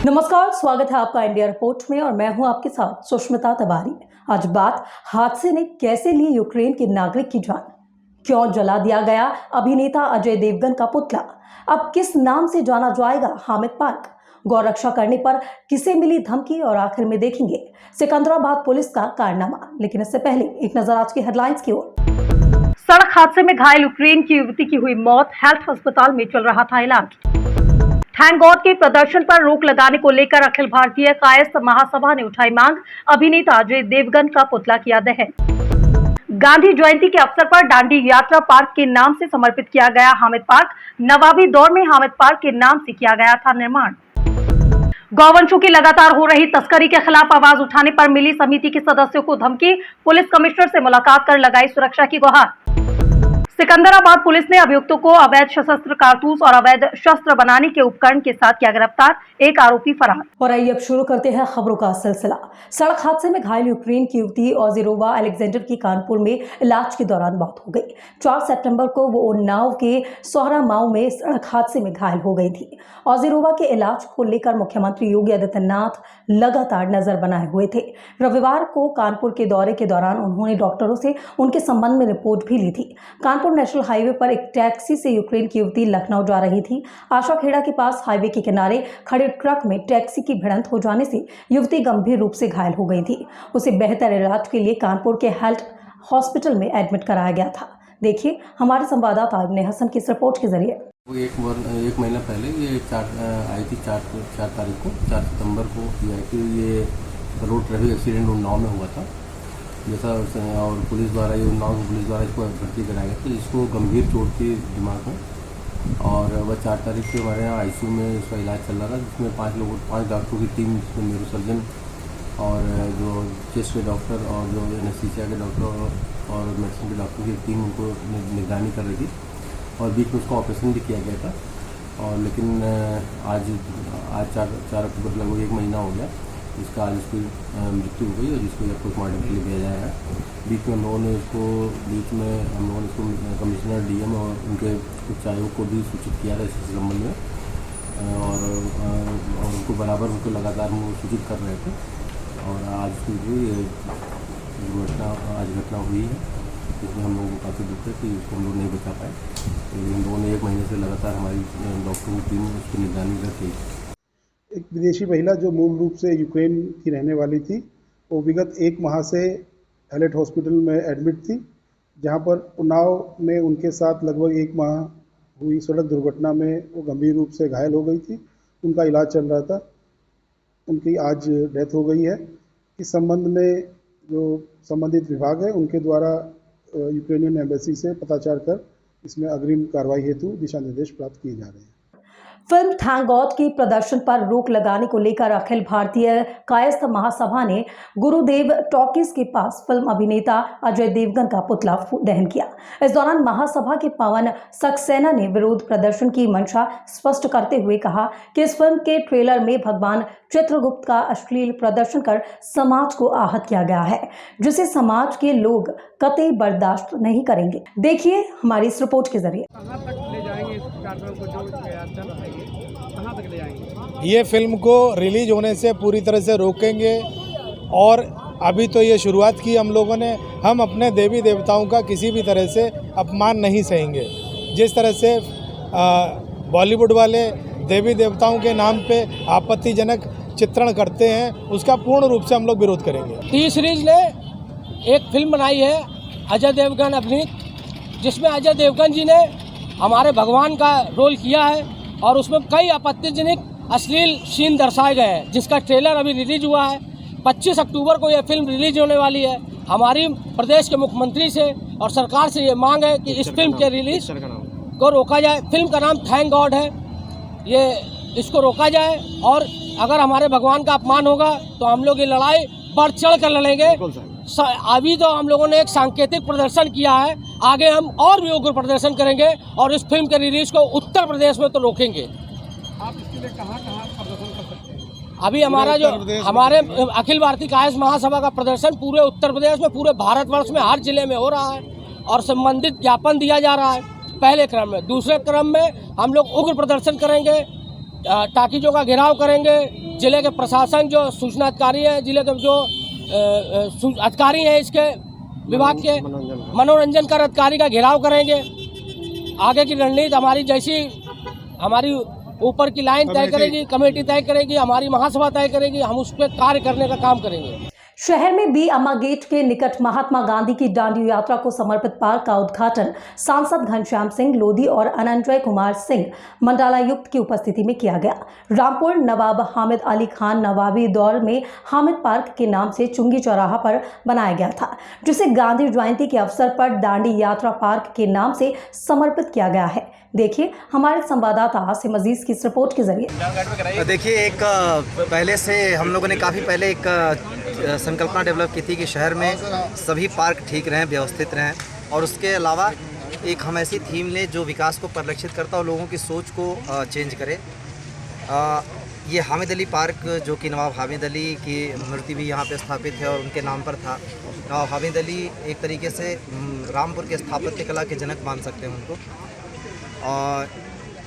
नमस्कार, स्वागत है आपका इंडिया रिपोर्ट में और मैं हूं आपके साथ सुष्मिता तिवारी। आज बात हादसे ने कैसे ली यूक्रेन के नागरिक की जान, क्यों जला दिया गया अभिनेता अजय देवगन का पुतला, अब किस नाम से जाना जाएगा हामिद पार्क, गौ रक्षा करने पर किसे मिली धमकी और आखिर में देखेंगे सिकंदराबाद पुलिस का कारनामा। लेकिन इससे पहले एक नजर आज की हेडलाइंस की ओर। सड़क हादसे में घायल यूक्रेन की युवती की हुई मौत, हेल्थ अस्पताल में चल रहा था इलाज। थैंक गॉड के प्रदर्शन पर रोक लगाने को लेकर अखिल भारतीय कायस्थ महासभा ने उठाई मांग, अभिनेता अजय देवगन का पुतला किया दहन। गांधी जयंती के अवसर पर दांडी यात्रा पार्क के नाम से समर्पित किया गया हामिद पार्क, नवाबी दौर में हामिद पार्क के नाम से किया गया था निर्माण। गौवंशों की लगातार हो रही तस्करी के खिलाफ आवाज उठाने पर मिली समिति के सदस्यों को धमकी, पुलिस कमिश्नर से मुलाकात कर लगाई सुरक्षा की गुहार। सिकंदराबाद पुलिस ने अभियुक्तों को अवैध सशस्त्र कारतूस और अवैध शस्त्र बनाने के उपकरण के साथ किया गिरफ्तार, एक आरोपी फरार। और आइए अब शुरू करते हैं खबरों का सिलसिला। सड़क हादसे में घायल यूक्रेन की युवती ओजिरोवा अलेक्जेंडर की कानपुर में इलाज के दौरान मौत हो गई। 4 सितंबर को वो उन्नाव के सोहरामाऊ में सड़क हादसे में घायल हो गई थी। ओजिरोवा के इलाज को लेकर मुख्यमंत्री योगी आदित्यनाथ लगातार नजर बनाए हुए थे। रविवार को कानपुर के दौरे के दौरान उन्होंने डॉक्टरों से उनके संबंध में रिपोर्ट भी ली थी। कानपुर नेशनल हाईवे पर एक टैक्सी से यूक्रेन की युवती लखनऊ जा रही थी। आशाखेड़ा के पास हाईवे के किनारे खड़े ट्रक में टैक्सी की भिड़ंत हो जाने से युवती गंभीर रूप से घायल हो गई थी। उसे बेहतर इलाज के लिए कानपुर के हेल्थ हॉस्पिटल में एडमिट कराया गया था। देखिए हमारे संवाददाता इब्ने हसन की इस रिपोर्ट के जरिए। वो एक महीना पहले ये आई थी 4 तारीख को, 4 सितंबर को ये आई थी। ये रोड ट्रैफिक एक्सीडेंट उन्नाव में हुआ था जैसा, और पुलिस द्वारा ये उन्नाव पुलिस द्वारा इसको भर्ती कराया गया था, जिसको गंभीर चोट थी दिमाग में। और वह 4 तारीख से हमारे यहाँ आईसीयू में इसका इलाज चल रहा था, जिसमें 5 डॉक्टरों की टीम, जिसमें न्यूरोसर्जन और जो चेस्ट के डॉक्टर और जो एनेस्थीसिया के डॉक्टर और मेडिसिन के डॉक्टर की टीम उनको निगरानी कर रही थी। और बीच में उसका ऑपरेशन भी किया गया था। और लेकिन आज 4 अक्टूबर लगभग 1 महीना हो गया जिसका आज उसकी मृत्यु हो गई और जिसको पोस्टमार्टम के लिए भेजा जाएगा। बीच में हम लोगों ने इसको कमिश्नर डीएम और उनके उच्च आयोग को भी सूचित किया था इस संबंध में, और उनको बराबर उनको लगातार हम सूचित कर रहे थे। और आज भी घटना हुई है, इसमें हम लोगों को काफ़ी दुख है कि इसको हम लोग नहीं बचा पाए। इन लोगों ने 1 महीने से लगातार हमारी डॉक्टरों की टीम उसकी निगरानी रखी। एक विदेशी महिला जो मूल रूप से यूक्रेन की रहने वाली थी, वो विगत 1 माह से हेलेट हॉस्पिटल में एडमिट थी, जहां पर उन्नाव में उनके साथ लगभग 1 माह हुई सड़क दुर्घटना में वो गंभीर रूप से घायल हो गई थी। उनका इलाज चल रहा था, उनकी आज डेथ हो गई है। इस संबंध में जो संबंधित विभाग है उनके द्वारा यूक्रेनियन एम्बेसी से पताचार कर इसमें अग्रिम कार्रवाई हेतु दिशा निर्देश प्राप्त किए जा रहे हैं। फिल्म थैंक गॉड के प्रदर्शन पर रोक लगाने को लेकर अखिल भारतीय कायस्थ महासभा ने गुरुदेव टॉकीज के पास फिल्म अभिनेता अजय देवगन का पुतला दहन किया। इस दौरान महासभा के पवन सक्सेना ने विरोध प्रदर्शन की मंशा स्पष्ट करते हुए कहा कि इस फिल्म के ट्रेलर में भगवान चित्रगुप्त का अश्लील प्रदर्शन कर समाज को आहत किया गया है, जिसे समाज के लोग कतई बर्दाश्त नहीं करेंगे। देखिए हमारी इस रिपोर्ट के जरिए। ये फिल्म को रिलीज होने से पूरी तरह से रोकेंगे। और अभी तो ये शुरुआत की हम लोगों ने, हम अपने देवी देवताओं का किसी भी तरह से अपमान नहीं सहेंगे। जिस तरह से बॉलीवुड वाले देवी देवताओं के नाम पे आपत्तिजनक चित्रण करते हैं, उसका पूर्ण रूप से हम लोग विरोध करेंगे। टी सीरीज ने एक फिल्म बनाई है अजय देवगन अभिनीत, जिसमें अजय देवगन जी ने हमारे भगवान का रोल किया है और उसमें कई आपत्तिजनक अश्लील सीन दर्शाए गए हैं, जिसका ट्रेलर अभी रिलीज हुआ है। 25 अक्टूबर को यह फिल्म रिलीज होने वाली है। हमारी प्रदेश के मुख्यमंत्री से और सरकार से ये मांग है कि इस फिल्म के रिलीज को रोका जाए। फिल्म का नाम थैंक गॉड है, ये इसको रोका जाए। और अगर हमारे भगवान का अपमान होगा तो हम लोग ये लड़ाई बढ़ चढ़ कर लड़ेंगे। अभी तो हम लोगों ने एक सांकेतिक प्रदर्शन किया है, आगे हम और भी उग्र प्रदर्शन करेंगे और इस फिल्म के रिलीज को उत्तर प्रदेश में तो रोकेंगे। आप इसके लिए कहाँ प्रदर्शन कर सकते हैं? अभी हमारा जो हमारे अखिल भारतीय कायस्थ महासभा का प्रदर्शन पूरे उत्तर प्रदेश में, पूरे भारतवर्ष में हर जिले में हो रहा है और संबंधित ज्ञापन दिया जा रहा है पहले क्रम में। दूसरे क्रम में हम लोग उग्र प्रदर्शन करेंगे टाकीजों का घेराव करेंगे। जिले के प्रशासन जो सूचना अधिकारी हैं, जिले के जो अधिकारी हैं इसके विभाग के मनोरंजन कर अधिकारी का घेराव करेंगे। आगे की रणनीति हमारी जैसी हमारी ऊपर की लाइन तय करेगी, कमेटी तय करेगी, हमारी महासभा तय करेगी, हम उस पर कार्य करने का काम करेंगे। शहर में बी अम्मा गेट के निकट महात्मा गांधी की दांडी यात्रा को समर्पित पार्क का उद्घाटन सांसद घनश्याम सिंह लोधी और अनंजय कुमार सिंह मंडलायुक्त की उपस्थिति में किया गया। रामपुर नवाब हामिद अली खान नवाबी दौर में हामिद पार्क के नाम से चुंगी चौराहा पर बनाया गया था, जिसे गांधी जयंती के अवसर पर दांडी यात्रा पार्क के नाम से समर्पित किया गया है। देखिए हमारे संवाददाता आसिम अजीज की इस रिपोर्ट के जरिए। देखिए, एक पहले से हम लोगों ने काफ़ी पहले एक संकल्पना डेवलप की थी कि शहर में सभी पार्क ठीक रहें, व्यवस्थित रहें, और उसके अलावा एक हम ऐसी थीम लें जो विकास को परिलक्षित करता और लोगों की सोच को चेंज करे। ये हामिद अली पार्क जो कि नवाब हामिद अली की मूर्ति भी यहाँ पे स्थापित है और उनके नाम पर था। नवाब हामिद अली एक तरीके से रामपुर के स्थापत्य कला के जनक मान सकते हैं उनको,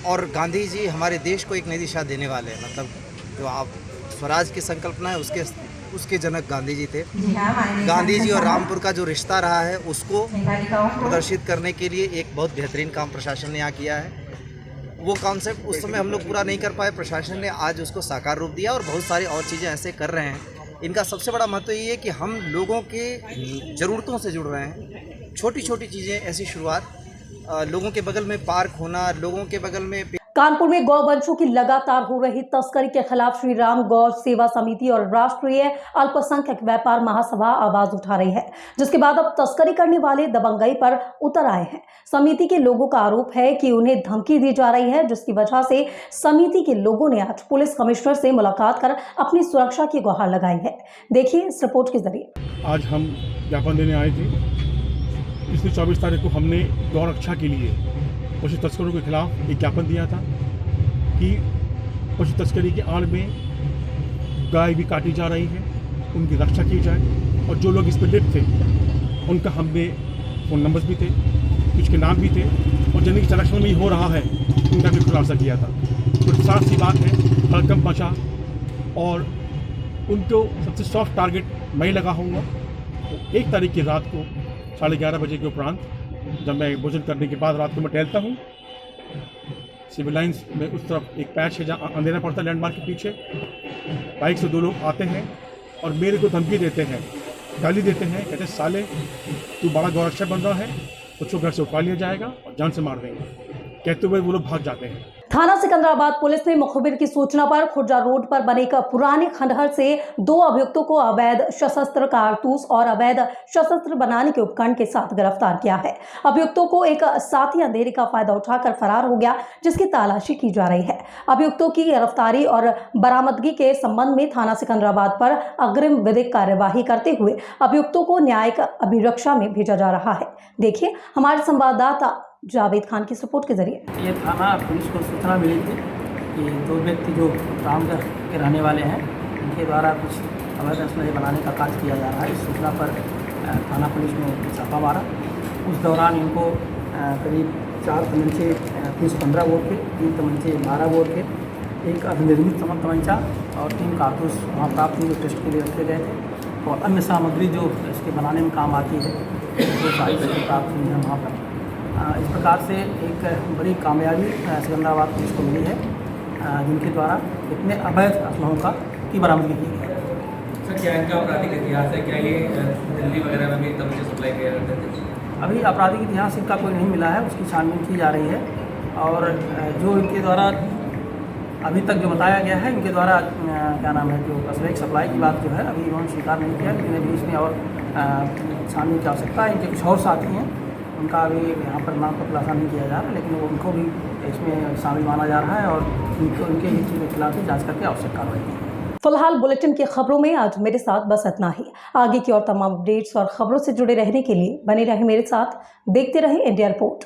और गांधी जी हमारे देश को एक नई दिशा देने वाले हैं। मतलब जो आप स्वराज की संकल्पना है उसके जनक गांधी जी थे। गांधी जी और रामपुर का जो रिश्ता रहा है उसको प्रदर्शित करने के लिए एक बहुत बेहतरीन काम प्रशासन ने यहाँ किया है। वो कॉन्सेप्ट उस समय हम लोग पूरा नहीं कर पाए, प्रशासन ने आज उसको साकार रूप दिया और बहुत सारी और चीज़ें ऐसे कर रहे हैं। इनका सबसे बड़ा महत्व ये है कि हम लोगों के ज़रूरतों से जुड़ रहे हैं। छोटी छोटी चीज़ें, ऐसी शुरुआत, लोगों के बगल में पार्क होना, लोगों के बगल में। कानपुर में गौवंशों की लगातार हो रही तस्करी के खिलाफ श्री राम गौ सेवा समिति और राष्ट्रीय अल्पसंख्यक व्यापार महासभा आवाज उठा रही है, जिसके बाद अब तस्करी करने वाले दबंगई पर उतर आए हैं। समिति के लोगों का आरोप है कि उन्हें धमकी दी जा रही है, जिसकी वजह से समिति के लोगों ने आज पुलिस कमिश्नर से मुलाकात कर अपनी सुरक्षा की गुहार लगाई है। देखिए इस रिपोर्ट के जरिए। आज हम ज्ञापन देने आए थे। पिछली 24 तारीख को हमने गौ रक्षा के लिए पशु तस्करों के खिलाफ एक ज्ञापन दिया था कि पशु तस्करी के आड़ में गाय भी काटी जा रही है, उनकी रक्षा की जाए, और जो लोग इस पर लिप्त थे उनका हमने फ़ोन नंबर्स भी थे, कुछ के नाम भी थे, और जिनकी संरक्षण में हो रहा है उनका भी खुलासा किया था। तो साफ सी बात है, हड़कंप मचा, और उनको सबसे सॉफ्ट टारगेट मैं लगा हूँगा। तो 1 तारीख की रात को 11:30 बजे के उपरांत, जब मैं भोजन करने के बाद रात को मैं टहलता हूँ, सिविल लाइन्स में उस तरफ एक पैच है जहाँ अंधेरा पड़ता है, लैंडमार्क के पीछे बाइक से 2 लोग आते हैं और मेरे को धमकी देते हैं, गाली देते हैं, कहते हैं साले तू बड़ा गौरक्षा बन रहा है, उसको घर से उठा लिया जाएगा और जान से मार देंगे। कहते हुए वो लोग भाग जाते हैं। थाना सिकंदराबाद पुलिस ने मुखबिर की सूचना पर खुर्जा रोड पर बने एक पुराने खंडहर से 2 अभियुक्तों को अवैध सशस्त्र कारतूस और अवैध सशस्त्र बनाने के उपकरण के साथ गिरफ्तार किया है। अभियुक्तों को एक साथी अंधेरे का फायदा उठाकर फरार हो गया, जिसकी तलाशी की जा रही है। अभियुक्तों की गिरफ्तारी और बरामदगी के संबंध में थाना सिकंदराबाद पर अग्रिम विधिक कार्यवाही करते हुए अभियुक्तों को न्यायिक अभिरक्षा में भेजा जा रहा है। देखिए हमारे संवाददाता जावेद खान की रिपोर्ट के जरिए। ये थाना पुलिस को सूचना मिली थी कि 2 व्यक्ति जो रामगढ़ के रहने वाले हैं, इनके द्वारा कुछ अवैध असलहे बनाने का कार्य किया जा रहा है। इस सूचना पर थाना पुलिस ने छापा मारा। उस दौरान इनको करीब 4 तमंचे 315 बोर के, 3 तमंचे 12 बोर के, एक अभिनिर्मित तमंचा और 3 कारतूस वहाँ प्राप्त हुए, जो टेस्ट के लिए रखे गए थे, और अन्य सामग्री जो इसके बनाने में काम आती है वो सारी प्राप्त हुई है वहाँ पर। इस प्रकार से एक बड़ी कामयाबी सिकंदराबाद पुलिस को मिली है, जिनके द्वारा इतने अवैध असलहों की बरामदगी की गई है। सर, क्या इनका आपराधिक इतिहास है? क्या ये दिल्ली वगैरह में भी तमंचे सप्लाई किया करते थे? अभी आपराधिक इतिहास इनका कोई नहीं मिला है, उसकी छानबीन की जा रही है, और जो इनके द्वारा अभी तक जो बताया गया है, इनके द्वारा क्या नाम है, जो असलहे सप्लाई की बात जो है अभी इन्होंने स्वीकार नहीं किया, लेकिन अभी इसमें और छानबीन की आवश्यकता है। इनके कुछ और साथी हैं, उनका अभी यहाँ पर नाम का खुलासा नहीं किया जा रहा, लेकिन उनको भी इसमें शामिल माना जा रहा है और उनके हिस्से के खिलाफ भी जांच करके आवश्यक कार्रवाई की। फिलहाल बुलेटिन की खबरों में आज मेरे साथ बस इतना ही। आगे की और तमाम अपडेट्स और खबरों से जुड़े रहने के लिए बने रहे मेरे साथ, देखते रहे इंडिया रिपोर्ट।